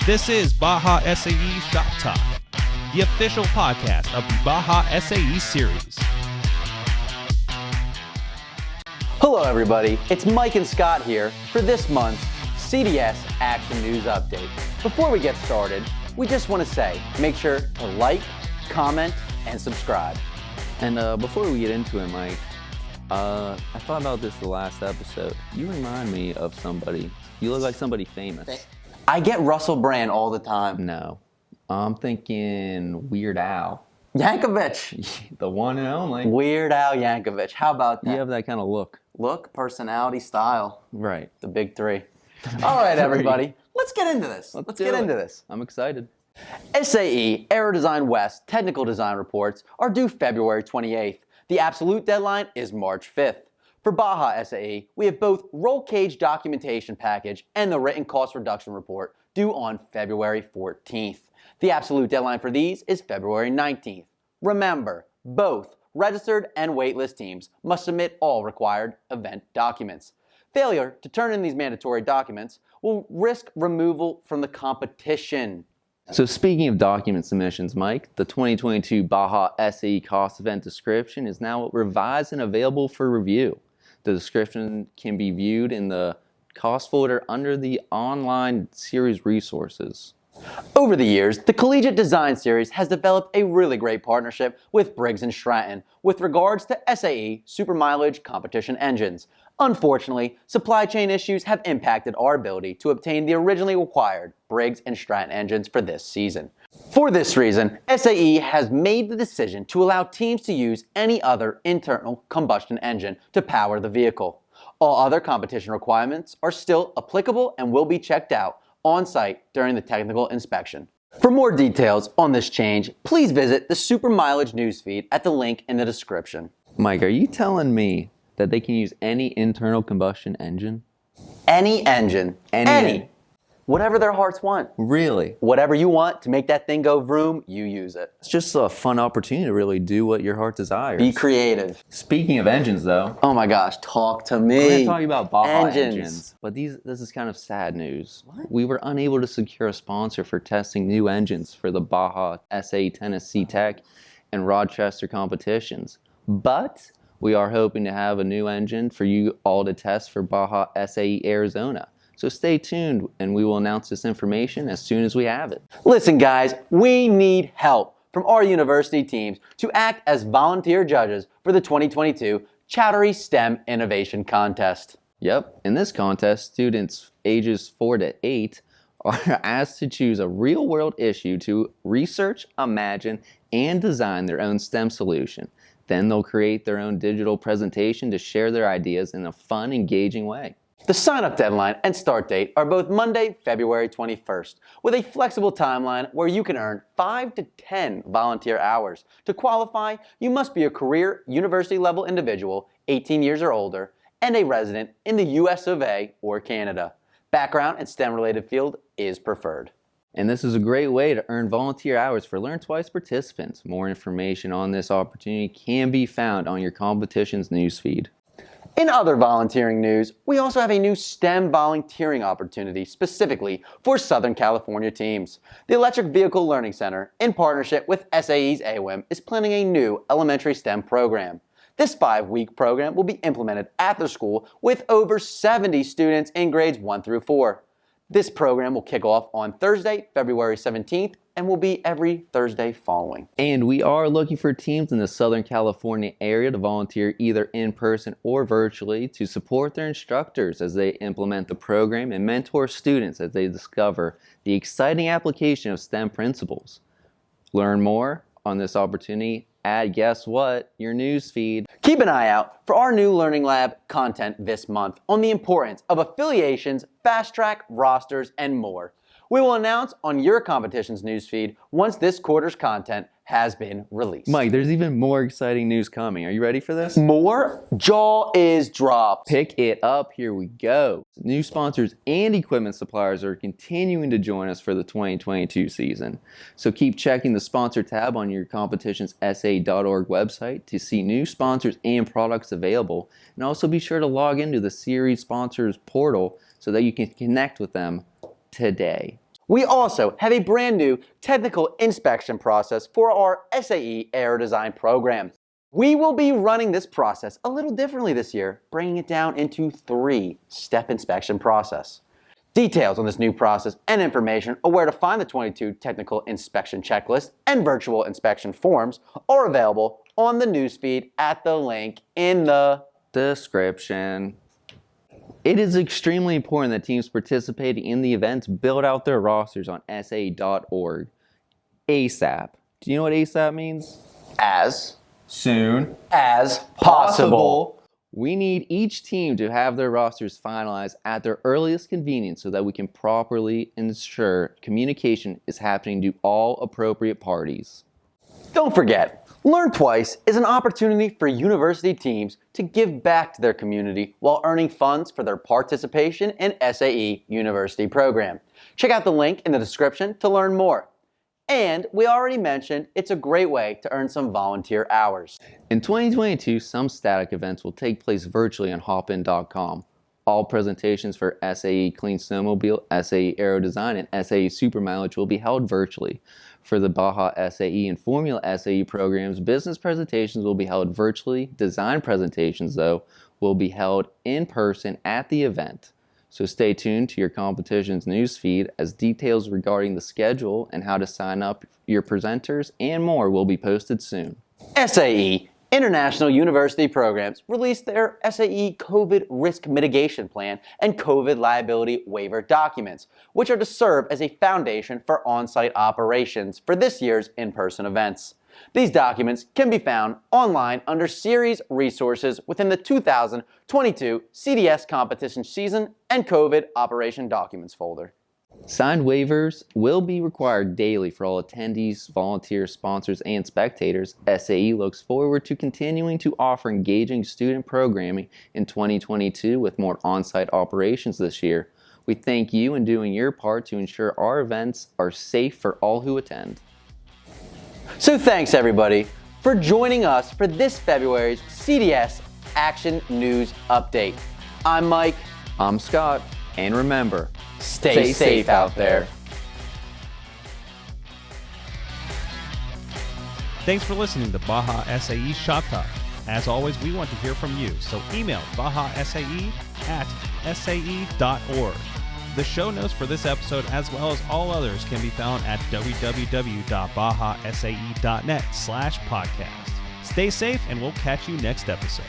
This is Baja SAE Shop Talk, the official podcast of the Baja SAE series. Hello everybody, it's Mike and Scott here for this month's CDS Action News Update. Before we get started, we just want to say, make sure to like, comment, and subscribe. And before we get into it, Mike, I thought about this the last episode. You remind me of somebody. You look like somebody famous. I get Russell Brand all the time. No. I'm thinking Weird Al. Yankovic. The one and only. Weird Al Yankovic. How about that? You have that kind of look. Look, personality, style. Right. The big three. All right, everybody. Let's get into this. Let's get into this. I'm excited. SAE Aero Design West technical design reports are due February 28th. The absolute deadline is March 5th. For Baja SAE, we have both roll cage documentation package and the written cost reduction report due on February 14th. The absolute deadline for these is February 19th. Remember, both registered and waitlist teams must submit all required event documents. Failure to turn in these mandatory documents will risk removal from the competition. So speaking of document submissions, Mike, the 2022 Baja SAE cost event description is now revised and available for review. The description can be viewed in the cost folder under the online series resources. Over the years, the Collegiate Design Series has developed a really great partnership with Briggs & Stratton with regards to SAE Supermileage Competition Engines. Unfortunately, supply chain issues have impacted our ability to obtain the originally required Briggs & Stratton engines for this season. For this reason, SAE has made the decision to allow teams to use any other internal combustion engine to power the vehicle. All other competition requirements are still applicable and will be checked out on site during the technical inspection. For more details on this change, please visit the Supermileage newsfeed at the link in the description. Mike, are you telling me that they can use any internal combustion engine? Any engine. Any. Whatever their hearts want. Really? Whatever you want to make that thing go vroom, you use it. It's just a fun opportunity to really do what your heart desires. Be creative. Speaking of engines, though. Oh my gosh, talk to me. We're going to talk about Baja Engines. Engines. But this is kind of sad news. What? We were unable to secure a sponsor for testing new engines for the Baja SAE Tennessee Tech and Rochester competitions. But we are hoping to have a new engine for you all to test for Baja SAE Arizona. So stay tuned and we will announce this information as soon as we have it. Listen guys, we need help from our university teams to act as volunteer judges for the 2022 Chowdhury STEM Innovation Contest. Yep, in this contest, students ages 4 to 8 are asked to choose a real-world issue to research, imagine, and design their own STEM solution. Then they'll create their own digital presentation to share their ideas in a fun, engaging way. The sign-up deadline and start date are both Monday, February 21st, with a flexible timeline where you can earn 5 to 10 volunteer hours. To qualify, you must be a career university-level individual, 18 years or older, and a resident in the US of A or Canada. Background in STEM-related field is preferred. And this is a great way to earn volunteer hours for LearnTwice participants. More information on this opportunity can be found on your competition's newsfeed. In other volunteering news, we also have a new STEM volunteering opportunity specifically for Southern California teams. The Electric Vehicle Learning Center, in partnership with SAE's AWIM, is planning a new elementary STEM program. This 5-week program will be implemented at the school with over 70 students in grades 1 through 4. This program will kick off on Thursday, February 17th, and will be every Thursday following. And we are looking for teams in the Southern California area to volunteer either in person or virtually to support their instructors as they implement the program and mentor students as they discover the exciting application of STEM principles. Learn more on this opportunity at, guess what, your newsfeed. Keep an eye out for our new Learning Lab content this month on the importance of affiliations, fast track, rosters, and more. We will announce on your competition's newsfeed once this quarter's content has been released. Mike, there's even more exciting news coming. Are you ready for this? More? Jaw is dropped. Pick it up. Here we go. New sponsors and equipment suppliers are continuing to join us for the 2022 season. So keep checking the sponsor tab on your competition's SA.org website to see new sponsors and products available. And also be sure to log into the series sponsors portal so that you can connect with them today. We also have a brand new technical inspection process for our SAE Aero Design program. We will be running this process a little differently this year, bringing it down into 3-step inspection process. Details on this new process and information on where to find the 22 technical inspection checklist and virtual inspection forms are available on the newsfeed at the link in the description. It is extremely important that teams participating in the events build out their rosters on SAE.org ASAP. Do you know what ASAP means? as Soon as possible. We need each team to have their rosters finalized at their earliest convenience so that we can properly ensure communication is happening to all appropriate parties. Don't forget, LearnTwice is an opportunity for university teams to give back to their community while earning funds for their participation in SAE University program. Check out the link in the description to learn more. And we already mentioned it's a great way to earn some volunteer hours. In 2022, some static events will take place virtually on hopin.com. All presentations for SAE Clean Snowmobile, SAE Aero Design, and SAE Supermileage will be held virtually. For the Baja SAE and Formula SAE programs, business presentations will be held virtually. Design presentations, though, will be held in person at the event. So stay tuned to your competition's newsfeed as details regarding the schedule and how to sign up your presenters and more will be posted soon. SAE International University Programs released their SAE COVID Risk Mitigation Plan and COVID Liability Waiver documents, which are to serve as a foundation for on-site operations for this year's in-person events. These documents can be found online under Series Resources within the 2022 CDS Competition Season and COVID Operation Documents folder. Signed waivers will be required daily for all attendees, volunteers, sponsors, and spectators. SAE looks forward to continuing to offer engaging student programming in 2022 with more on-site operations this year. We thank you in doing your part to ensure our events are safe for all who attend. So thanks everybody for joining us for this February's CDS Action News Update. I'm Mike. I'm Scott. And remember, Stay safe out there. Thanks for listening to Baja SAE Shop Talk. As always, we want to hear from you, so email bajasae@sae.org. The show notes for this episode, as well as all others, can be found at www.bajasae.net/podcast. Stay safe, and we'll catch you next episode.